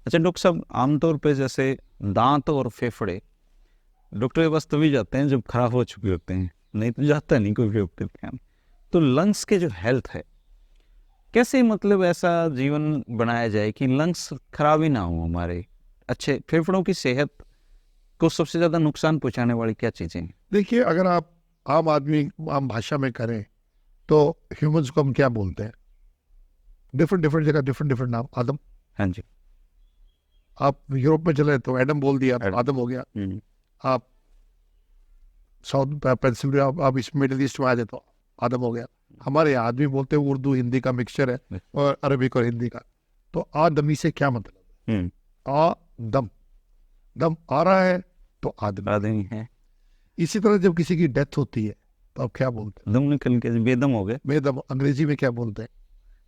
अच्छा डॉक्टर साहब, आमतौर पे जैसे दांत और फेफड़े डॉक्टर के पास तभी जाते हैं जब खराब हो चुके होते हैं, नहीं तो जाता नहीं कोई भी डॉक्टर के यहाँ। तो लंग्स के जो हेल्थ है, कैसे मतलब ऐसा जीवन बनाया जाए कि लंग्स खराब ही ना हो हमारे, अच्छे फेफड़ों की सेहत को सबसे ज्यादा नुकसान पहुंचाने वाली क्या चीजें हैं? देखिए, अगर आप आम आदमी आम भाषा में करें तो ह्यूमंस को हम क्या बोलते हैं? डिफरेंट डिफरेंट जगह डिफरेंट डिफरेंट नाम। आदम, हाँ जी। आप यूरोप में चले तो एडम बोल दिया तो एडम। आदम हो गया। आप साउथ पेंसिल्वेनिया, आप इस मिडिल ईस्ट में आ जाए तो आदम हो गया। हमारे यहाँ आदमी बोलते हैं, उर्दू हिंदी का मिक्सचर है और अरबिक और हिंदी का। तो आदमी से क्या मतलब है? आ दम, दम आ रहा है तो आदमी। आदमी है। इसी तरह जब किसी की डेथ होती है तो आप क्या बोलते हैं? दम निकल के बेदम हो गए। बेदम अंग्रेजी में क्या बोलते हैं?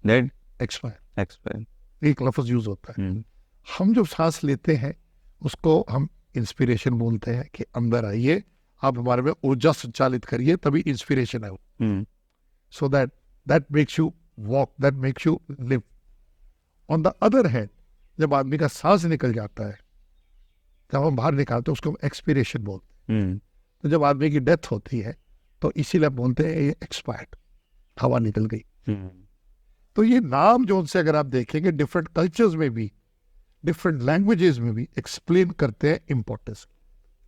डेड। एक्सपायर। एक्सपायर। एक लफ्ज यूज होता है। हम जो सांस लेते हैं उसको हम इंस्पिरेशन बोलते हैं कि अंदर आइए, आप हमारे में ऊर्जा संचालित करिए, तभी इंस्पिरेशन है। So that that makes you walk, that makes you live. On the other hand, जब आदमी का सांस निकल जाता है, जब हम बाहर निकालते हैं उसको हम एक्सपिरेशन बोलते हैं। तो जब आदमी की डेथ होती है तो इसीलिए बोलते हैं ये एक्सपायर्ड, हवा निकल गई। तो ये नाम जो उनसे अगर आप देखेंगे डिफरेंट कल्चर्स में भी, डिफरेंट लैंग्वेजेस में भी एक्सप्लेन करते हैं इम्पोर्टेंस।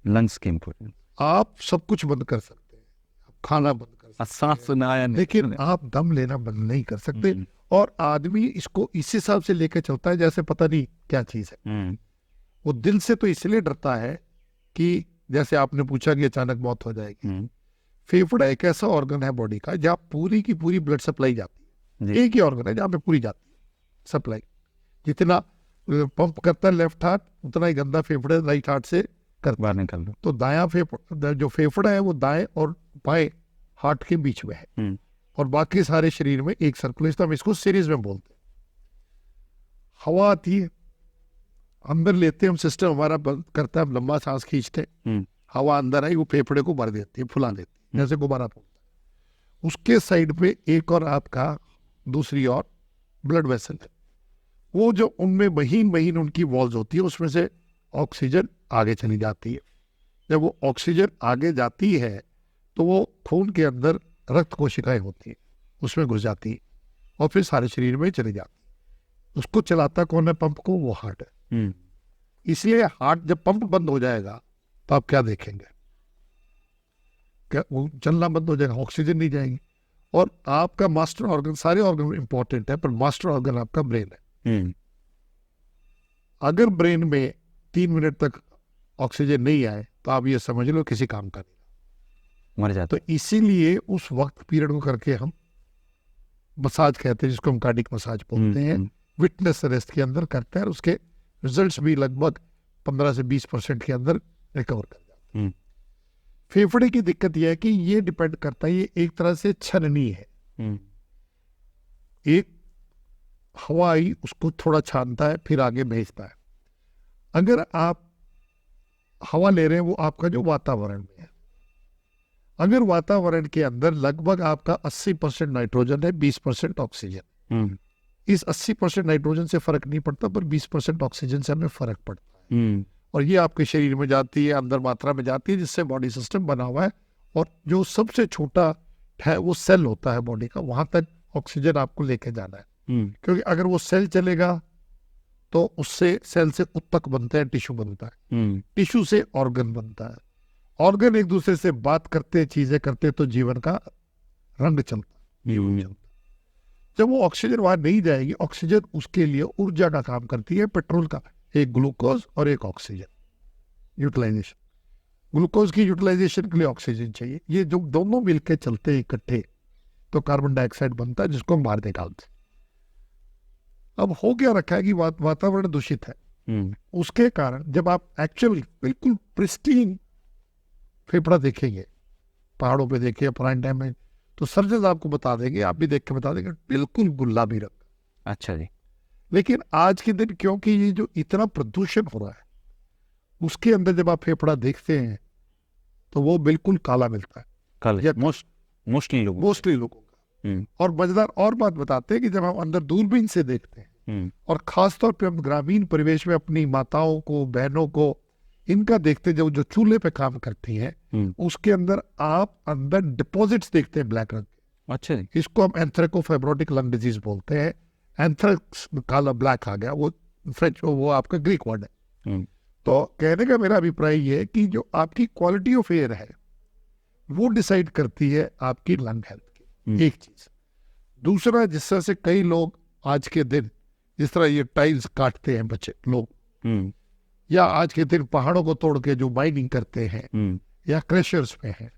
लंग्स की इम्पोर्टेंस। आप सब कुछ बंद कर सकते हैं, आप खाना बंद कर सकते सांस सुनाया हैं, नहीं, लेकिन आप दम लेना बंद नहीं कर सकते। और आदमी इसको इस हिसाब से लेकर चलता है जैसे पता नहीं क्या चीज है। वो दिल से तो इसलिए डरता है कि जैसे आपने पूछा कि अचानक मौत हो जाएगी। फेफड़ा एक ऐसा ऑर्गन है बॉडी का जहाँ पूरी की पूरी ब्लड सप्लाई जाती है। एक ही ऑर्गन है जहाँ पे पूरी जाती है सप्लाई। जितना पंप करता है लेफ्ट हार्ट, उतना ही गंदा फेफड़े राइट हार्ट से करता बाहर है। निकाल दो। तो दायां फेफड़ा, जो फेफड़ा है वो दाएं और बाएं हार्ट के बीच में है, और बाकी सारे शरीर में एक सर्कुलेशन। हम इसको सीरीज में बोलते हैं। हवा आती है, अंदर लेते हैं हम, सिस्टम हमारा बंद करता है, हम लंबा सांस खींचते हैं, हवा अंदर आई, वो फेफड़े को भर देती है, फुला देती है, जैसे गुब्बारा फूलता है। उसके साइड पे एक और आपका दूसरी और ब्लड वेसल है। वो जो उनमें महीन महीन उनकी वॉल्स होती है, उसमें से ऑक्सीजन आगे चली जाती है। जब वो ऑक्सीजन आगे जाती है तो वो खून के अंदर रक्त कोशिकाएं होती है, उसमें घुस जाती है और फिर सारे शरीर में चली जाती है। उसको चलाता कौन है पंप को? वो हार्ट है। इसलिए हार्ट जब पंप बंद हो जाएगा तो आप क्या देखेंगे? क्या वो चलना बंद हो जाएगा, ऑक्सीजन नहीं जाएगी। और आपका मास्टर ऑर्गन, सारे ऑर्गन इंपॉर्टेंट है पर मास्टर ऑर्गन आपका ब्रेन है। अगर ब्रेन में 3 मिनट तक ऑक्सीजन नहीं आए तो आप ये समझ लो किसी काम का नहीं, मर जाता। तो इसीलिए उस वक्त पीरियड को करके हम मसाज कहते हैं, जिसको हम कार्डिक मसाज बोलते हैं, विटनेस अरेस्ट के अंदर करते हैं। और उसके रिजल्ट्स भी लगभग 15 से 20% के अंदर रिकवर कर जाते हैं। फेफड़े की दिक्कत यह है कि ये डिपेंड करता है, ये एक तरह से छननी है। एक हवा आई, उसको थोड़ा छानता है, फिर आगे भेजता है। अगर आप हवा ले रहे हैं वो आपका जो वातावरण में है, अगर वातावरण के अंदर लगभग आपका 80% नाइट्रोजन है, 20% ऑक्सीजन, इस 80% नाइट्रोजन से फर्क नहीं पड़ता, पर 20% ऑक्सीजन से हमें फर्क पड़ता है। और ये आपके शरीर में जाती है, अंदर मात्रा में जाती है, जिससे बॉडी सिस्टम बना हुआ है। और जो सबसे छोटा है वो सेल होता है बॉडी का, वहां तक ऑक्सीजन आपको लेके जाना है। क्योंकि अगर वो सेल चलेगा तो उससे सेल से उत्तक बनते हैं, टिश्यू बनता है, टिश्यू से ऑर्गन बनता है, ऑर्गन एक दूसरे से बात करते, चीजें करते, तो जीवन का रंग चलता है। जब वो ऑक्सीजन वहां नहीं जाएगी, ऑक्सीजन उसके लिए ऊर्जा का काम करती है, पेट्रोल का, एक ग्लूकोज और एक ऑक्सीजन यूटिलाइजेशन। ग्लूकोज की यूटिलाइजेशन के लिए ऑक्सीजन चाहिए। ये जो दोनों मिलकर चलते हैं इकट्ठे तो कार्बन डाइऑक्साइड बनता है, जिसको हम बाहर निकालते हैं। अब हो क्या रखा है कि वातावरण दूषित है, उसके कारण जब आप एक्चुअली बिल्कुल प्रिस्टीन फेफड़ा देखेंगे, पहाड़ों पे देखिए प्राइम टाइम में, तो सर्जन आपको बता देंगे, आप भी देख के बता देंगे, बिल्कुल गुलाबी रंग। अच्छा जी। लेकिन आज के दिन क्योंकि ये जो इतना प्रदूषण हो रहा है, उसके अंदर जब आप फेफड़ा देखते हैं तो वो बिल्कुल काला मिलता है। कल मोस्टली लोगों का। और मजेदार और बात बताते हैं कि जब हम अंदर दूरबीन से देखते हैं और खास तौर पे हम ग्रामीण परिवेश में अपनी माताओं को, बहनों को, इनका देखते जो चूल्हे पे काम करती हैं, उसके अंदर आप अंदर डिपॉजिट्स देखते हैं ब्लैक रंग के। अच्छा जी। इसको हम एंथ्रेकोफेब्रोटिक लंग डिजीज बोलते हैं। एंथ्रेक्स काला ब्लैक आ गया, वो फ्रेंच, वो आपका ग्रीक वर्ड है। तो कहने का मेरा अभिप्राय ये है कि जो आपकी क्वालिटी ऑफ एयर है वो डिसाइड करती है आपकी लंग हेल्थ की, एक चीज। दूसरा, जिस तरह से कई लोग आज के दिन जिस तरह ये टाइल्स काटते हैं बच्चे लोग, या आज के दिन पहाड़ों को तोड़ के जो माइनिंग करते हैं या क्रेशर्स में है,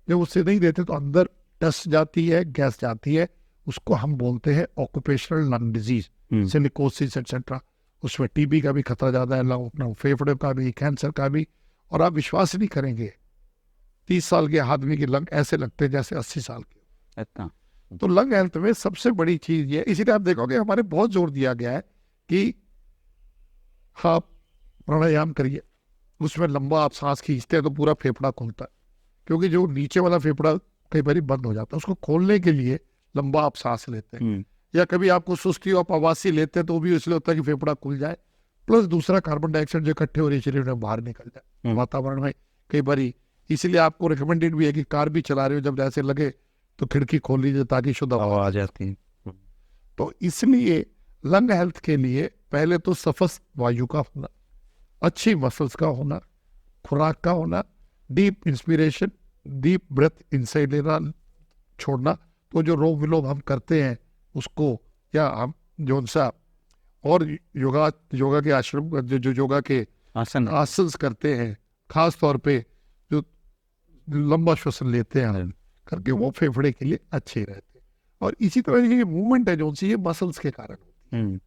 जब उससे नहीं देते तो अंदर डस्ट जाती है, गैस जाती है, उसको हम बोलते हैं occupational lung disease, silicosis etcetera. उसमें टीबी का भी खतरा ज्यादा है, फेफड़े का भी, कैंसर का भी। और आप विश्वास नहीं करेंगे, 30 साल के आदमी के लंग ऐसे लगते हैं जैसे 80 साल के। इतना तो लंग हेल्थ में सबसे बड़ी चीज ये, इसीलिए आप देखोगे हमारे बहुत जोर दिया गया है कि आप प्राणायाम करिए, उसमें लंबा आप सांस खींचते हैं तो पूरा फेफड़ा खुलता है, क्योंकि जो नीचे वाला फेफड़ा कई बार बंद हो जाता है, उसको खोलने के लिए लंबा आप सांस लेते हैं। या कभी आपको सुस्ती हो, आप आवासी लेते हैं तो भी इसलिए होता है कि फेफड़ा खुल जाए। प्लस दूसरा, कार्बन डाइऑक्साइड जो इकट्ठे हो रही है शरीर में बाहर निकल जाए वातावरण में कई बार। इसलिए आपको रिकमेंडेड भी है कि कार भी चला रहे हो जब जैसे लगे तो खिड़की खोल लीजिए ताकि शुद्ध हवा आ जाती है। तो इसलिए लंग हेल्थ के लिए पहले तो सफस वायु का होना, अच्छी मसल्स का होना, खुराक का होना, deep inspiration, deep breath inside लेना छोड़ना। तो जो रोम विलोम हम करते हैं उसको, या हम जो उनसा और योगा के आश्रम जो योगा के आसन करते हैं, खास तौर पे जो लंबा श्वसन लेते हैं करके, वो फेफड़े के लिए अच्छे रहते हैं। और इसी तरह ये मूवमेंट है जो उनसे ये मसल्स के कारण होती है।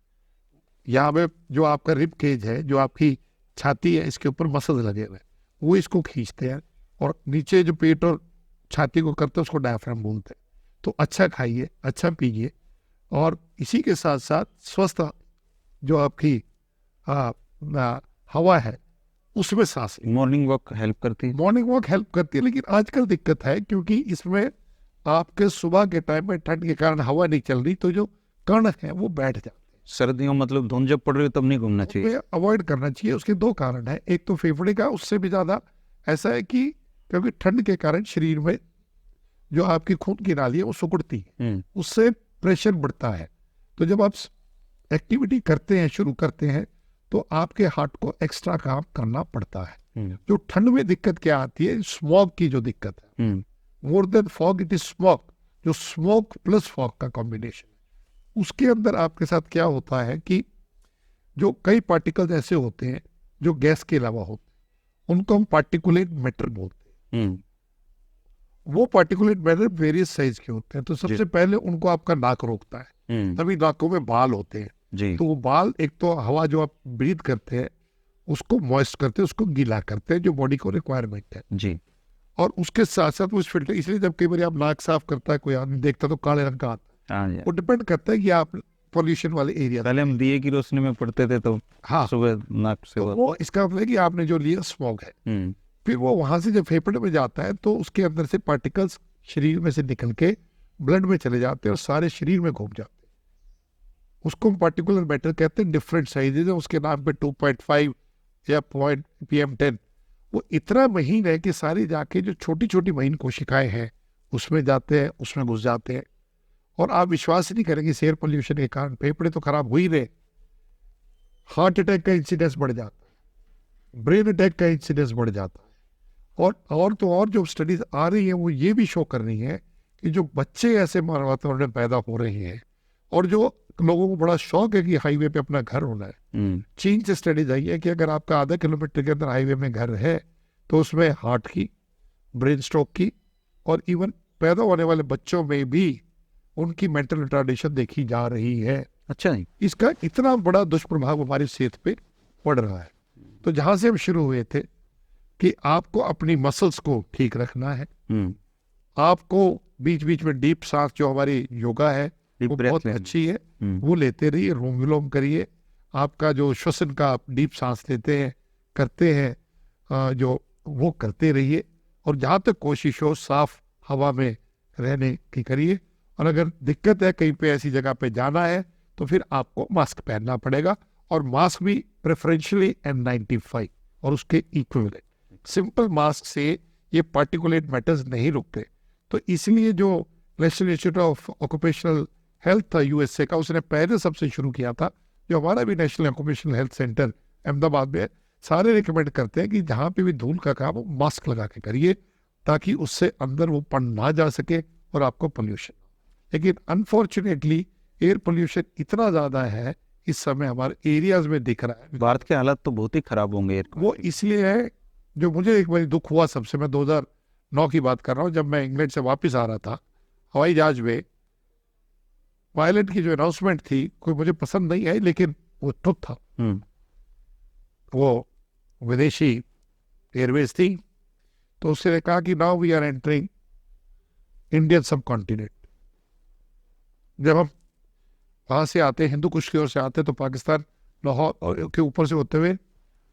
यहाँ पे जो आपका रिब केज है, जो आपकी छाती है, इसके ऊपर मसल्स लगे हुए हैं, वो इसको खींचते हैं। और नीचे जो पेट और छाती को करते हैं उसको डायफ्राम बोलते हैं। तो अच्छा खाइए, अच्छा पीजिए, और इसी के साथ साथ स्वस्थ जो आपकी हवा है उसमें सांस। मॉर्निंग वॉक हेल्प करती है। मॉर्निंग वॉक हेल्प करती है, लेकिन आजकल दिक्कत है क्योंकि इसमें आपके सुबह के टाइम में ठंड के कारण हवा नहीं चल रही, तो जो कण है वो बैठ जाते हैं। सर्दियों मतलब धुंध जब पड़ रही हो तब नहीं घूमना चाहिए, अवॉइड करना चाहिए। उसके दो कारण है, एक तो फेफड़े का, उससे भी ज्यादा ऐसा है कि क्योंकि ठंड के कारण शरीर में जो आपकी खून की नाली है वो सिकुड़ती है, उससे प्रेशर बढ़ता है। तो जब आप एक्टिविटी करते हैं, शुरू करते हैं, तो आपके हार्ट को एक्स्ट्रा काम करना पड़ता है। जो ठंड में दिक्कत क्या आती है, स्मॉग की जो दिक्कत है, more than fog it is smog, जो स्मोक प्लस फॉग का कॉम्बिनेशन है। उसके अंदर आपके साथ क्या होता है कि जो कई पार्टिकल्स ऐसे होते हैं जो गैस के अलावा होते हैं, उनको हम पार्टिकुलेट मैटर बोलते हैं। वो पार्टिकुलेट मैटर वेरियस साइज के होते हैं। तो सबसे पहले उनको आपका नाक रोकता है, तभी नाकों में बाल होते हैं। तो वो बाल, एक तो हवा जो आप ब्रीथ करते हैं उसको मॉइस्ट करते हैं, उसको गीला करते हैं, जो बॉडी को रिक्वायरमेंट है जी। और उसके साथ साथ उस फिल्टर, इसलिए जब कई बार आप नाक साफ करता है कोई आदमी देखता तो काले रंग का आता है, वो डिपेंड करता है कि आप पॉल्यूशन वाले एरिया। पहले हम दिए की रोशनी में पढ़ते थे तो हाँ, सुबह नाक से तो वो इसका मतलब है कि आपने जो लिया स्मॉग है। फिर वो वहां से जब फेफड़े में जाता है तो उसके अंदर से पार्टिकल्स शरीर में से निकल के ब्लड में चले जाते हैं और सारे शरीर में घूम जाते हैं। उसको हम पार्टिकुलर मैटर कहते हैं। डिफरेंट साइजेज है उसके नाम पे, 2.5 या PM10। वो इतना महीन है कि सारी जाके जो छोटी छोटी महीन कोशिकाएं हैं उसमें जाते हैं, उसमें घुस जाते हैं। और आप विश्वास नहीं करेंगे, एयर पोल्यूशन के कारण फेफड़े तो खराब हो ही रहे, हार्ट अटैक का इंसिडेंस बढ़ जाता है, ब्रेन अटैक का इंसिडेंस बढ़ जाता है। और जो स्टडीज आ रही हैं वो ये भी शो कर रही हैं कि जो बच्चे ऐसे वातावरण में पैदा हो रहे हैं, और जो लोगों को बड़ा शौक है कि हाईवे पे अपना घर होना है, चीन से स्टडीज आई है कि अगर आपका आधा किलोमीटर के अंदर हाईवे में घर है तो उसमें हार्ट की, ब्रेन स्ट्रोक की, और इवन पैदा होने वाले बच्चों में भी उनकी मेंटल रिटार्डेशन देखी जा रही है। अच्छा नहीं, इसका इतना बड़ा दुष्प्रभाव हमारी सेहत पे पड़ रहा है। तो जहां से हम शुरू हुए थे कि आपको अपनी मसल्स को ठीक रखना है, आपको बीच बीच में डीप सांस, जो हमारी योगा है वो बहुत अच्छी है, वो लेते रहिए, रोम विलोम करिए। आपका जो श्वसन का आप डीप सांस लेते हैं, करते हैं, जो वो करते रहिए। और जहाँ तक कोशिश हो साफ हवा में रहने की करिए। और अगर दिक्कत है, कहीं पे ऐसी जगह पे जाना है तो फिर आपको मास्क पहनना पड़ेगा, और मास्क भी प्रेफरेंशियली N95 और उसके इक्विवेलेंट। सिंपल मास्क से ये पार्टिकुलेट मैटर्स नहीं रुकते। तो इसलिए जो national institute of occupational health था यूएसए का, उसने पहले सबसे शुरू किया था, जो हमारा भी national occupational health centre Ahmedabad में है, सारे रिकमेंड करते हैं कि जहाँ पे भी धूल का काम हो मास्क लगा के करिए, ताकि उससे अंदर वो पड़ ना जा सके और आपको पोल्यूशन। लेकिन अनफॉर्चुनेटली एयर पोल्यूशन इतना ज़्यादा है इस समय हमारे एरियाज में दिख रहा है। भारत के हालात तो बहुत ही खराब होंगे। वो इसलिए है, जो मुझे एक बार दुख हुआ सबसे, मैं 2009 की बात कर रहा हूँ, जब मैं इंग्लैंड से वापस आ रहा था, हवाई जहाज में पायलट की जो अनाउंसमेंट थी, कोई मुझे पसंद नहीं आई, लेकिन वो ट्रुथ था। वो विदेशी एयरवेज थी, तो उसने कहा कि now we are entering Indian subcontinent. जब हम वहाँ से आते, हिंदू कुश की ओर से आते, तो पाकिस्तान लाहौर के ऊपर से होते हुए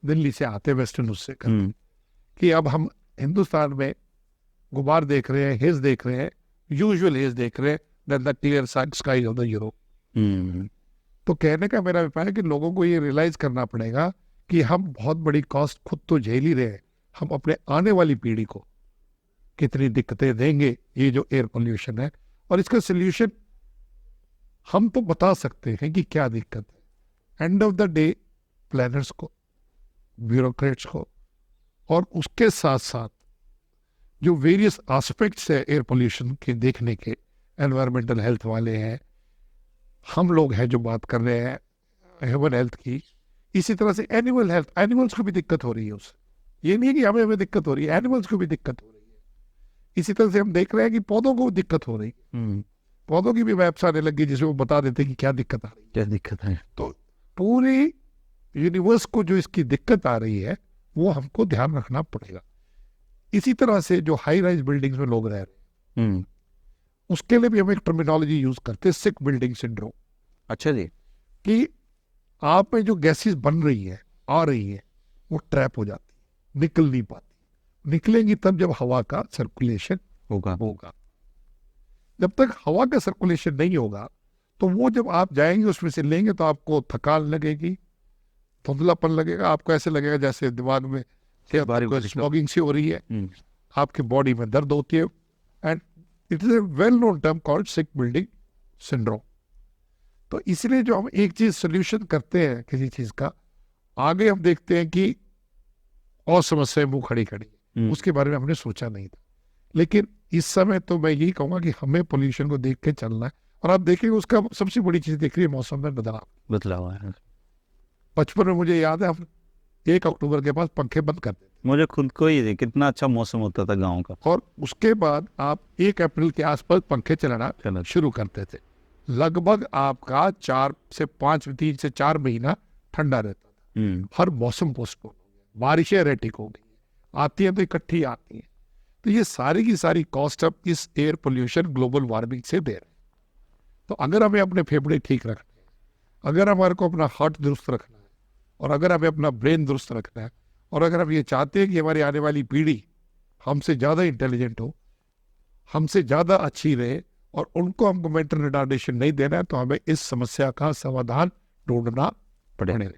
दिल्ली से आते, वेस्टर्न उससे कि अब हम हिंदुस्तान में गुबार देख रहे हैं, हेज देख रहे हैं, यूजुअल हेज देख रहे हैं, then the clear sky of the Europe. तो कहने का मेरा अभिप्राय है कि लोगों को ये रियलाइज करना पड़ेगा कि हम बहुत बड़ी कॉस्ट खुद तो झेल ही रहे हैं, हम अपने आने वाली पीढ़ी को कितनी दिक्कतें देंगे ये जो एयर पोल्यूशन है। और इसका सोल्यूशन हम तो बता सकते हैं कि क्या दिक्कत है। End of the day planners को, ब्यूरोक्रेट्स को, और उसके साथ साथ जो वेरियस एस्पेक्ट्स है एयर पोल्यूशन के देखने के, एनवायरमेंटल हेल्थ वाले हैं, हम लोग हैं जो बात कर रहे हैं ह्यूमन हेल्थ की, इसी तरह से एनिमल हेल्थ, एनिमल्स को भी दिक्कत हो रही है उससे। ये नहीं है कि हमें दिक्कत हो रही है, एनिमल्स को भी दिक्कत हो रही है। इसी तरह से हम देख रहे हैं कि पौधों को दिक्कत हो रही है, पौधों की भी मैप्स आने लगी जिसमें वो बता देते हैं कि क्या दिक्कत आ रही है, क्या दिक्कत है। तो पूरे यूनिवर्स को जो इसकी दिक्कत आ रही है वो हमको ध्यान रखना पड़ेगा। इसी तरह से जो हाई राइज बिल्डिंग्स में लोग रह रहे हैं, उसके लिए भी हम एक टर्मिनोलॉजी यूज करते हैं, सिक बिल्डिंग सिंड्रोम। अच्छा जी। कि आप में जो गैसेस बन रही है, आ रही है, वो ट्रैप हो जाती है, निकल नहीं पाती। निकलेंगी तब जब हवा का सर्कुलेशन होगा। जब तक हवा का सर्कुलेशन नहीं होगा, तो वो जब आप जाएंगे उसमें से लेंगे, तो आपको थकान लगेगी, धुंधलापन लगेगा, आपको ऐसे लगेगा जैसे दिमाग में स्मॉगिंग सी हो रही है, आपके बॉडी में दर्द होती है। And it is a well known term called sick building syndrome. तो इसलिए जो हम एक चीज सोल्यूशन करते हैं किसी चीज का, आगे हम देखते हैं कि और समस्याएं मुंह खड़ी खड़ी, उसके बारे में हमने सोचा नहीं था। लेकिन इस समय तो मैं यही कहूंगा कि हमें पोल्यूशन को देख के चलना है। और आप देखेंगे उसका सबसे बड़ी चीज देख रही है मौसम में बदलाव है। बचपन में मुझे याद है, हम 1 अक्टूबर के पास पंखे बंद कर देते, मुझे खुद को ही कितना अच्छा मौसम होता था गांव का। और उसके बाद आप 1 अप्रैल के आसपास पंखे चलाना शुरू करते थे। लगभग आपका 3 से 4 महीना ठंडा रहता था। हर मौसम पोस्टपोन हो गया, बारिशें रेटिक हो गई, आती हैं तो इकट्ठी आती हैं। तो ये सारी की सारी कॉस्ट अब इस एयर पोल्यूशन ग्लोबल वार्मिंग से दे रहे हैं। तो अगर हमें अपने फेफड़े ठीक रखने हैं, अगर हमारे को अपना हार्ट दुरुस्त रखना है, और अगर हमें अपना ब्रेन दुरुस्त रखना है, और अगर हम ये चाहते हैं कि हमारी आने वाली पीढ़ी हमसे ज़्यादा इंटेलिजेंट हो, हमसे ज़्यादा अच्छी रहे, और उनको हमको मेंटल रिटार्डेशन नहीं देना है, तो हमें इस समस्या का समाधान ढूंढना पड़ेगा।